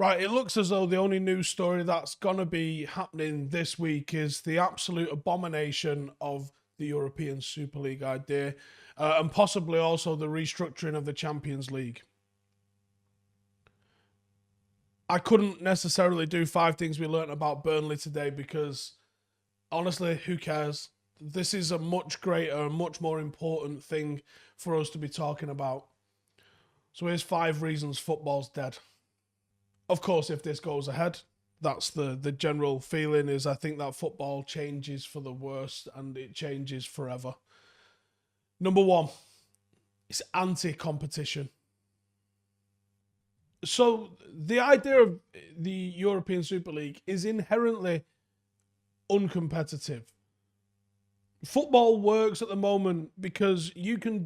Right, it looks as though the only news story that's going to be happening this week is the absolute abomination of the European Super League idea, and possibly also the restructuring of the Champions League. I couldn't necessarily do 5 things we learnt about Burnley today because, honestly, who cares? This is a much greater, much more important thing for us to be talking about. So here's 5 reasons football's dead. Of course, if this goes ahead, that's the general feeling is I think that football changes for the worst and it changes forever. Number 1, it's anti-competition. So the idea of the European Super League is inherently uncompetitive. Football works at the moment because you can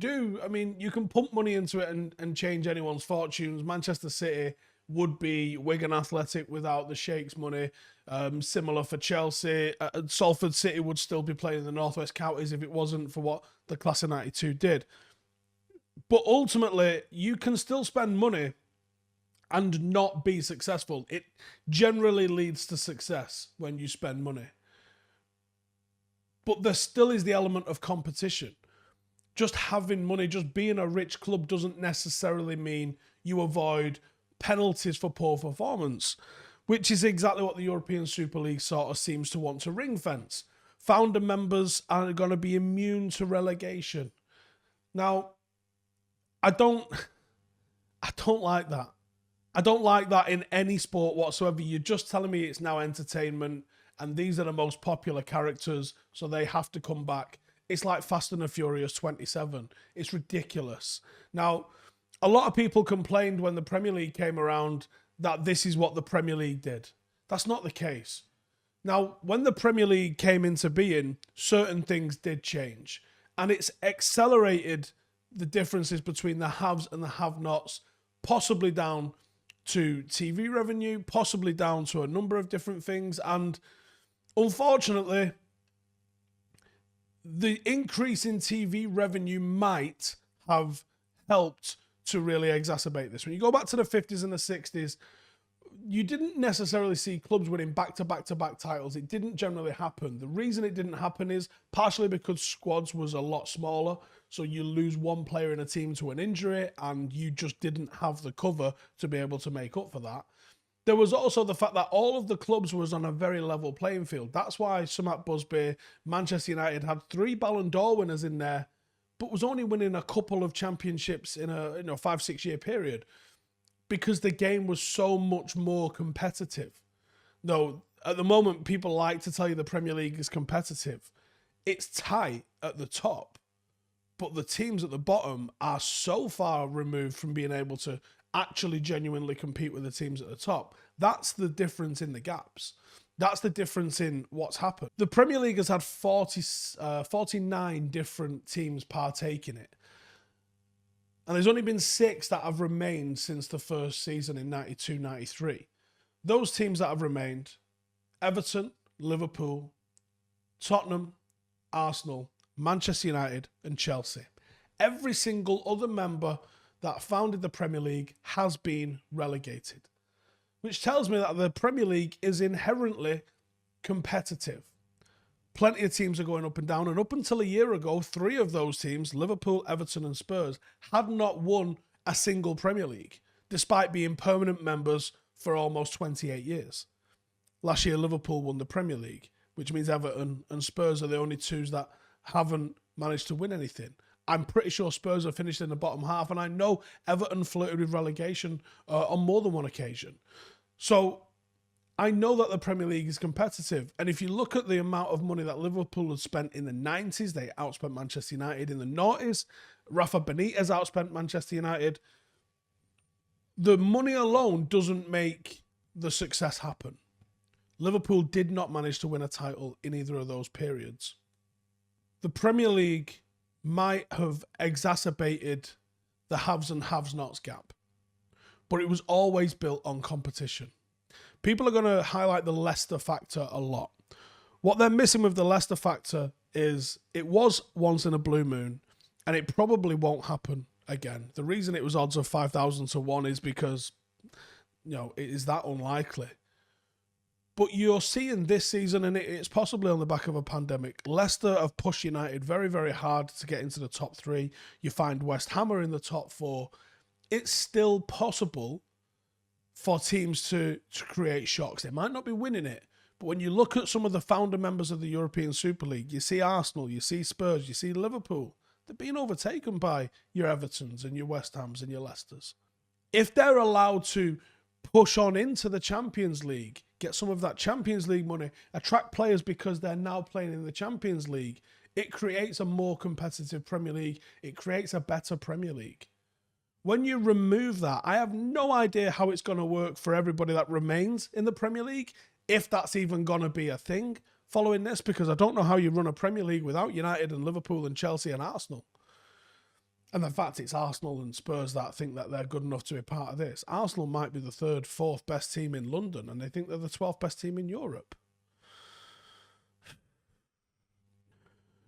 pump money into it and change anyone's fortunes. Manchester City would be Wigan Athletic without the Sheikh's money. Similar for Chelsea. Salford City would still be playing in the Northwest Counties if it wasn't for what the Class of 92 did. But ultimately, you can still spend money and not be successful. It generally leads to success when you spend money. But there still is the element of competition. Just having money, just being a rich club doesn't necessarily mean you avoid penalties for poor performance, which is exactly what the European Super League sort of seems to want to ring fence. Founder members are going to be immune to relegation. Now, I don't like that. I don't like that in any sport whatsoever. You're just telling me it's now entertainment and these are the most popular characters, so they have to come back. It's like Fast and the Furious 27. It's ridiculous. Now, a lot of people complained when the Premier League came around that this is what the Premier League did. That's not the case. Now, when the Premier League came into being, certain things did change. And it's accelerated the differences between the haves and the have-nots, possibly down to TV revenue, possibly down to a number of different things. And unfortunately, the increase in TV revenue might have helped to really exacerbate this. When you go back to the 50s and the 60s, you didn't necessarily see clubs winning back-to-back-to-back titles. It didn't generally happen. The reason it didn't happen is partially because squads was a lot smaller, so you lose one player in a team to an injury, and you just didn't have the cover to be able to make up for that. There was also the fact that all of the clubs was on a very level playing field. That's why Sumat Busby, Manchester United had 3 Ballon d'Or winners in there, but was only winning a couple of championships in a 5-6 year period because the game was so much more competitive. Though at the moment, people like to tell you the Premier League is competitive. It's tight at the top, but the teams at the bottom are so far removed from being able to actually genuinely compete with the teams at the top. That's the difference in the gaps. That's the difference in what's happened. The Premier League has had 49 different teams partake in it. And there's only been 6 that have remained since the first season in 92-93. Those teams that have remained: Everton, Liverpool, Tottenham, Arsenal, Manchester United and Chelsea. Every single other member that founded the Premier League has been relegated, which tells me that the Premier League is inherently competitive. Plenty of teams are going up and down, and up until a year ago, 3 of those teams, Liverpool, Everton and Spurs, had not won a single Premier League, despite being permanent members for almost 28 years. Last year, Liverpool won the Premier League, which means Everton and Spurs are the only 2 that haven't managed to win anything. I'm pretty sure Spurs have finished in the bottom half, and I know Everton flirted with relegation on more than one occasion. So I know that the Premier League is competitive. And if you look at the amount of money that Liverpool had spent in the 90s, they outspent Manchester United in the 90s. Rafa Benitez outspent Manchester United. The money alone doesn't make the success happen. Liverpool did not manage to win a title in either of those periods. The Premier League might have exacerbated the haves and have-nots gap, but it was always built on competition. People are going to highlight the Leicester factor a lot. What they're missing with the Leicester factor is it was once in a blue moon, and it probably won't happen again. The reason it was odds of 5,000 to 1 is because it is that unlikely. But you're seeing this season, and it's possibly on the back of a pandemic, Leicester have pushed United very, very hard to get into the top 3. You find West Ham are in the top 4. It's still possible for teams to create shocks. They might not be winning it, but when you look at some of the founder members of the European Super League, you see Arsenal, you see Spurs, you see Liverpool. They're being overtaken by your Evertons and your West Hams and your Leicesters. If they're allowed to push on into the Champions League, get some of that Champions League money, attract players because they're now playing in the Champions League, it creates a more competitive Premier League. It creates a better Premier League. When you remove that, I have no idea how it's going to work for everybody that remains in the Premier League, if that's even going to be a thing following this, because I don't know how you run a Premier League without United and Liverpool and Chelsea and Arsenal. And the fact it's Arsenal and Spurs that think that they're good enough to be part of this. Arsenal might be the 3rd, 4th best team in London, and they think they're the 12th best team in Europe.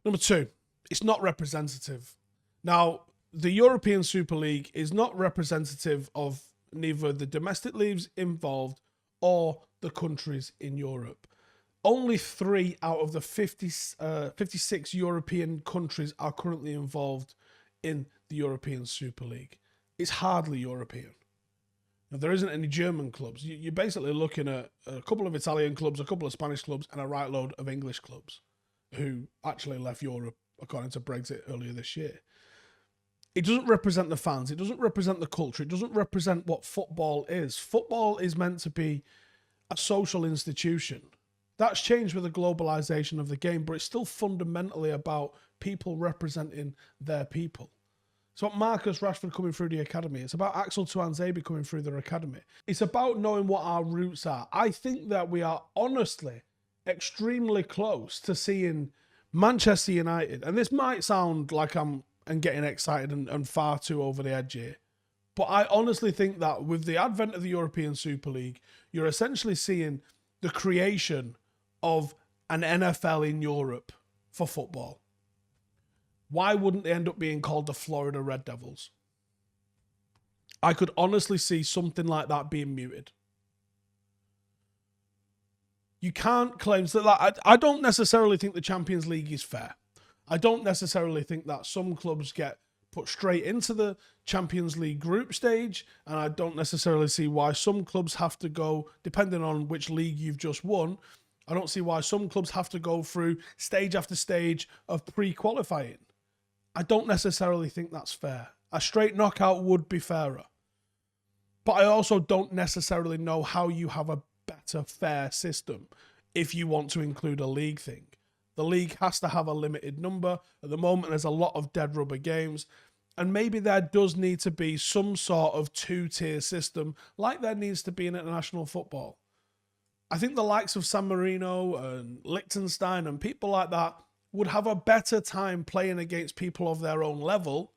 Number 2, it's not representative. Now, the European Super League is not representative of neither the domestic leagues involved or the countries in Europe. Only 3 out of the 56 European countries are currently involved in the European Super League. It's hardly European. Now, there isn't any German clubs. You're basically looking at a couple of Italian clubs, a couple of Spanish clubs, and a right load of English clubs who actually left Europe according to Brexit earlier this year. It doesn't represent the fans. It doesn't represent the culture. It doesn't represent what football is. Football is meant to be a social institution. That's changed with the globalization of the game, but it's still fundamentally about people representing their people. It's about Marcus Rashford coming through the academy. It's about Axel Tuanzebe coming through their academy. It's about knowing what our roots are. I think that we are honestly extremely close to seeing Manchester United, and this might sound like I'm getting excited and far too over the edge here, but I honestly think that with the advent of the European Super League, you're essentially seeing the creation of an NFL in Europe for football. Why wouldn't they end up being called the Florida Red Devils? I could honestly see something like that being muted. You can't claim that. I don't necessarily think the Champions League is fair. I don't necessarily think that some clubs get put straight into the Champions League group stage, and I don't necessarily see why some clubs have to go, depending on which league you've just won, I don't see why some clubs have to go through stage after stage of pre-qualifying. I don't necessarily think that's fair. A straight knockout would be fairer. But I also don't necessarily know how you have a better, fair system if you want to include a league thing. The league has to have a limited number. At the moment, there's a lot of dead rubber games. And maybe there does need to be some sort of 2-tier system like there needs to be in international football. I think the likes of San Marino and Liechtenstein and people like that would have a better time playing against people of their own level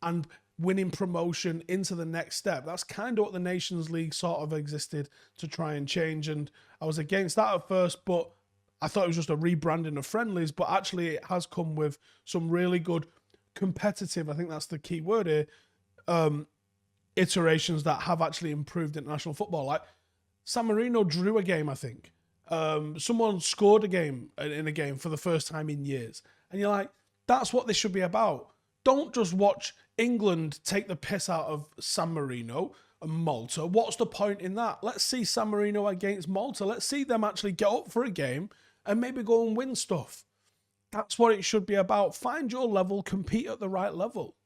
and winning promotion into the next step. That's kind of what the Nations League sort of existed to try and change. And I was against that at first, but I thought it was just a rebranding of friendlies, but actually it has come with some really good competitive, I think that's the key word here, iterations that have actually improved international football. Like San Marino drew a game, I think. Someone scored a game in a game for the first time in years. And you're like, that's what this should be about. Don't just watch England take the piss out of San Marino and Malta. What's the point in that? Let's see San Marino against Malta. Let's see them actually get up for a game and maybe go and win stuff. That's what it should be about. Find your level, compete at the right level.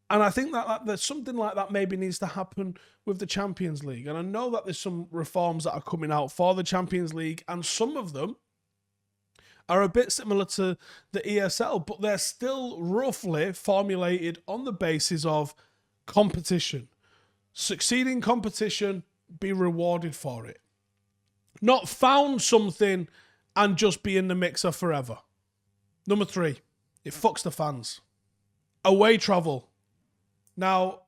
And I think that there's something like that maybe needs to happen with the Champions League. And I know that there's some reforms that are coming out for the Champions League, and some of them are a bit similar to the ESL, but they're still roughly formulated on the basis of competition. Succeeding competition, be rewarded for it. Not found something and just be in the mixer forever. Number 3, it fucks the fans. Away travel. Now,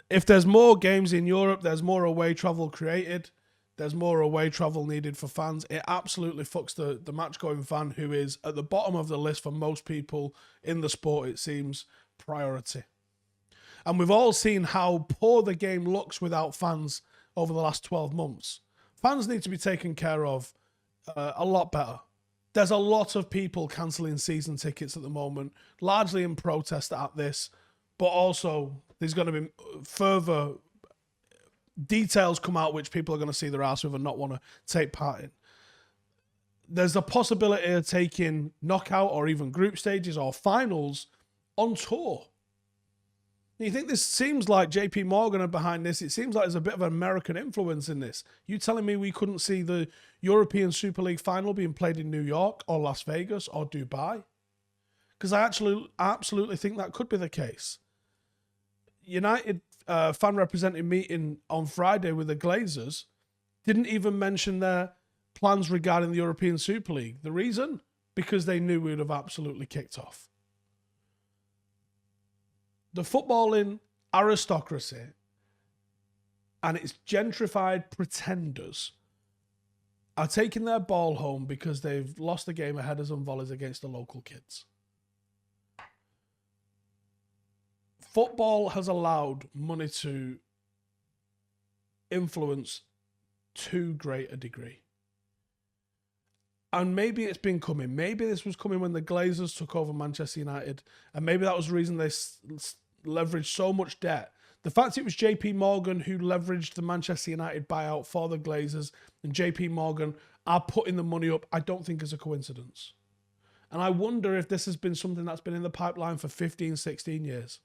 if there's more games in Europe, there's more away travel created. There's more away travel needed for fans. It absolutely fucks the match-going fan, who is at the bottom of the list for most people in the sport, it seems, priority. And we've all seen how poor the game looks without fans over the last 12 months. Fans need to be taken care of a lot better. There's a lot of people cancelling season tickets at the moment, largely in protest at this, but also there's going to be further details come out which people are going to see their ass with and not want to take part in. There's a possibility of taking knockout or even group stages or finals on tour. You think this seems like JP Morgan are behind this? It seems like there's a bit of an American influence in this. You telling me we couldn't see the European Super League final being played in New York or Las Vegas or Dubai? Because I absolutely think that could be the case. United fan representative meeting on Friday with the Glazers didn't even mention their plans regarding the European Super League. The reason? Because they knew we would have absolutely kicked off. The footballing aristocracy and its gentrified pretenders are taking their ball home because they've lost the game of headers and volleys against the local kids. Football has allowed money to influence too great a degree. And maybe it's been coming. Maybe this was coming when the Glazers took over Manchester United. And maybe that was the reason they leveraged so much debt. The fact it was JP Morgan who leveraged the Manchester United buyout for the Glazers and JP Morgan are putting the money up, I don't think is a coincidence. And I wonder if this has been something that's been in the pipeline for 15, 16 years.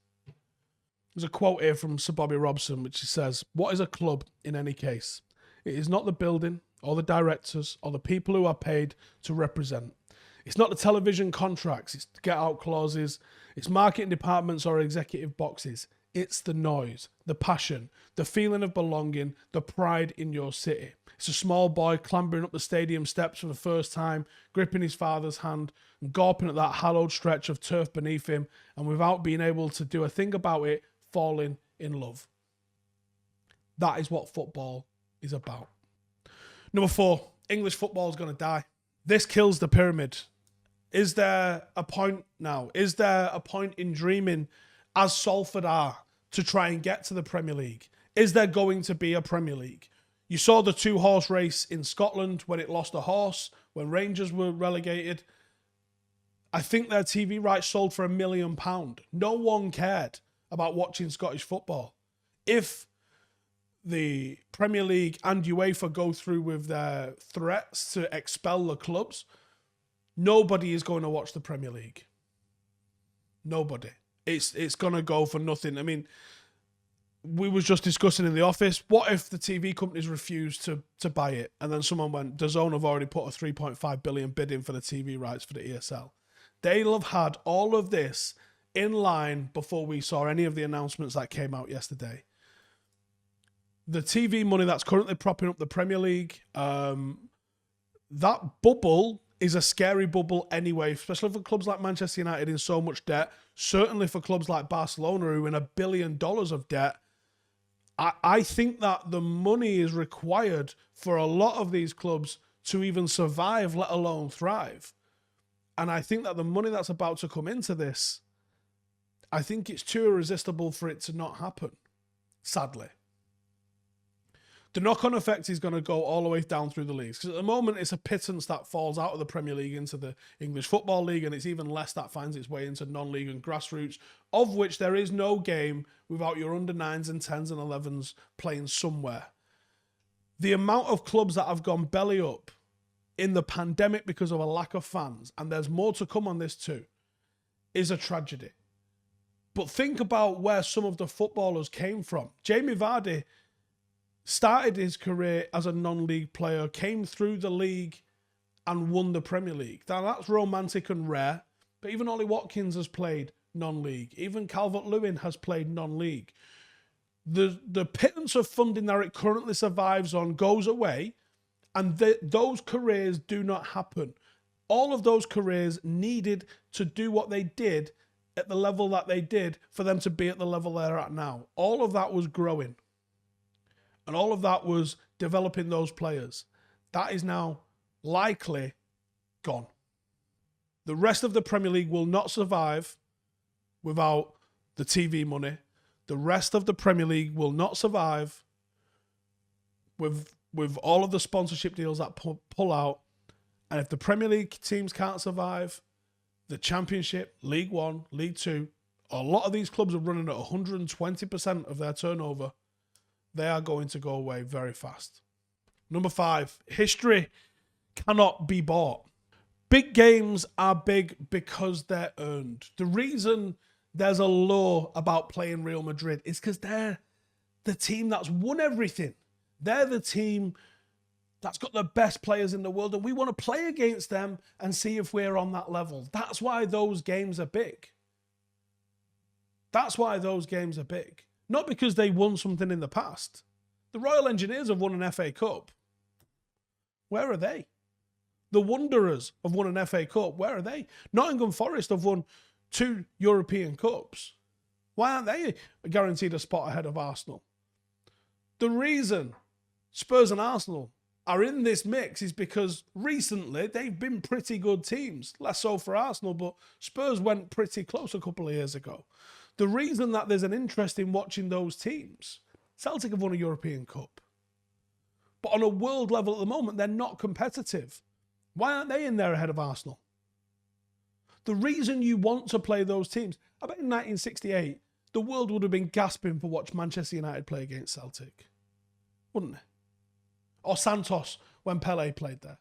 There's a quote here from Sir Bobby Robson, which says, "What is a club in any case? It is not the building or the directors or the people who are paid to represent. It's not the television contracts, it's the get-out clauses, it's marketing departments or executive boxes. It's the noise, the passion, the feeling of belonging, the pride in your city. It's a small boy clambering up the stadium steps for the first time, gripping his father's hand and gawping at that hallowed stretch of turf beneath him, and without being able to do a thing about it, falling in love." That is what football is about. Number 4, English football is going to die. This kills the pyramid. Is there a point now? Is there a point in dreaming, as Salford are, to try and get to the Premier League? Is there going to be a Premier League? You saw the 2-horse race in Scotland when it lost a horse, when Rangers were relegated. I think their TV rights sold for £1 million. No one cared about watching Scottish football. If the Premier League and UEFA go through with their threats to expel the clubs, nobody is going to watch the Premier League. Nobody. It's going to go for nothing. I mean, we was just discussing in the office, what if the TV companies refused to buy it? And then someone went, DAZN have already put a 3.5 billion bid in for the TV rights for the ESL. They'll have had all of this in line before we saw any of the announcements that came out yesterday. The TV money that's currently propping up the Premier League, that bubble is a scary bubble anyway, especially for clubs like Manchester United in so much debt. Certainly for clubs like Barcelona who are in $1 billion of debt. I think that the money is required for a lot of these clubs to even survive, let alone thrive. And I think that the money that's about to come into this, I think it's too irresistible for it to not happen, sadly. The knock-on effect is going to go all the way down through the leagues. Because at the moment, it's a pittance that falls out of the Premier League into the English Football League, and it's even less that finds its way into non-league and grassroots, of which there is no game without your under-9s and 10s and 11s playing somewhere. The amount of clubs that have gone belly up in the pandemic because of a lack of fans, and there's more to come on this too, is a tragedy. But think about where some of the footballers came from. Jamie Vardy started his career as a non-league player, came through the league and won the Premier League. Now that's romantic and rare, but even Ollie Watkins has played non-league. Even Calvert-Lewin has played non-league. The pittance of funding that it currently survives on goes away, and those careers do not happen. All of those careers needed to do what they did at the level that they did for them to be at the level they're at now. All of that was growing. And all of that was developing those players. That is now likely gone. The rest of the Premier League will not survive without the TV money. The rest of the Premier League will not survive with all of the sponsorship deals that pull out, and if the Premier League teams can't survive, the Championship, League One, League Two, a lot of these clubs are running at 120% of their turnover. They are going to go away very fast. Number 5, history cannot be bought. Big games are big because they're earned. The reason there's a law about playing Real Madrid is because they're the team that's won everything. They're the team that's got the best players in the world, and we want to play against them and see if we're on that level. That's why those games are big. That's why those games are big. Not because they won something in the past. The Royal Engineers have won an FA Cup. Where are they? The Wanderers have won an FA Cup. Where are they? Nottingham Forest have won 2 European Cups. Why aren't they guaranteed a spot ahead of Arsenal? The reason Spurs and Arsenal are in this mix is because recently they've been pretty good teams. Less so for Arsenal, but Spurs went pretty close a couple of years ago. The reason that there's an interest in watching those teams, Celtic have won a European Cup. But on a world level at the moment, they're not competitive. Why aren't they in there ahead of Arsenal? The reason you want to play those teams, I bet in 1968, the world would have been gasping for watching Manchester United play against Celtic. Wouldn't it? Or Santos when Pele played there.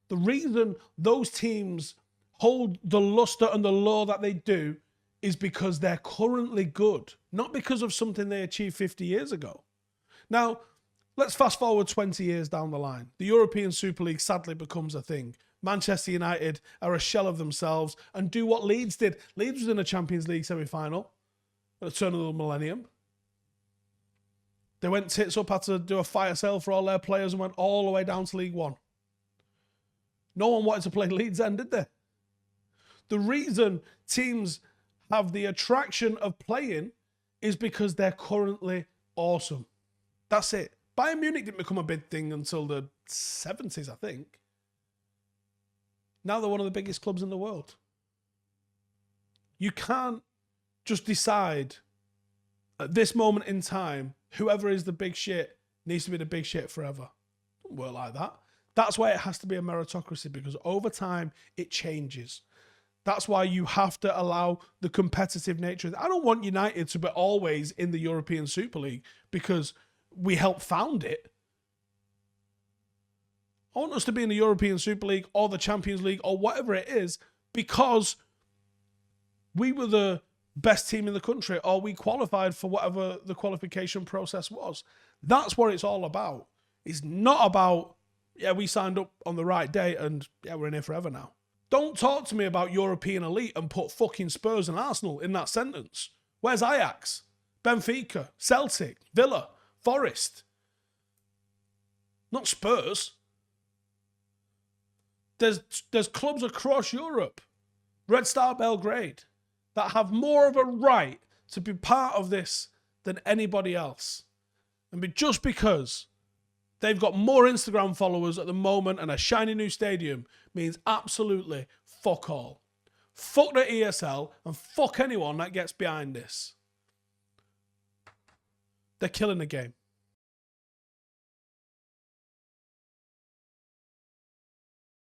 The reason those teams hold the luster and the law that they do is because they're currently good, not because of something they achieved 50 years ago. Now, let's fast forward 20 years down the line. The European Super League sadly becomes a thing. Manchester United are a shell of themselves and do what Leeds did. Leeds was in a Champions League semi-final at the turn of the millennium. They went tits up, had to do a fire sale for all their players and went all the way down to League One. No one wanted to play Leeds then, did they? The reason teams have the attraction of playing is because they're currently awesome. That's it. Bayern Munich didn't become a big thing until the 70s, I think. Now they're one of the biggest clubs in the world. You can't just decide at this moment in time, whoever is the big shit needs to be the big shit forever. It doesn't work like that. That's why it has to be a meritocracy, because over time it changes. That's why you have to allow the competitive nature. I don't want United to be always in the European Super League because we helped found it. I want us to be in the European Super League or the Champions League or whatever it is because we were the best team in the country or we qualified for whatever the qualification process was. That's what it's all about. It's not about, yeah, we signed up on the right day and yeah, we're in here forever now. Don't talk to me about European elite and put fucking Spurs and Arsenal in that sentence. Where's Ajax? Benfica? Celtic? Villa? Forest? Not Spurs. There's clubs across Europe, Red Star Belgrade, that have more of a right to be part of this than anybody else. And just because they've got more Instagram followers at the moment and a shiny new stadium means absolutely fuck all. Fuck the ESL and fuck anyone that gets behind this. They're killing the game.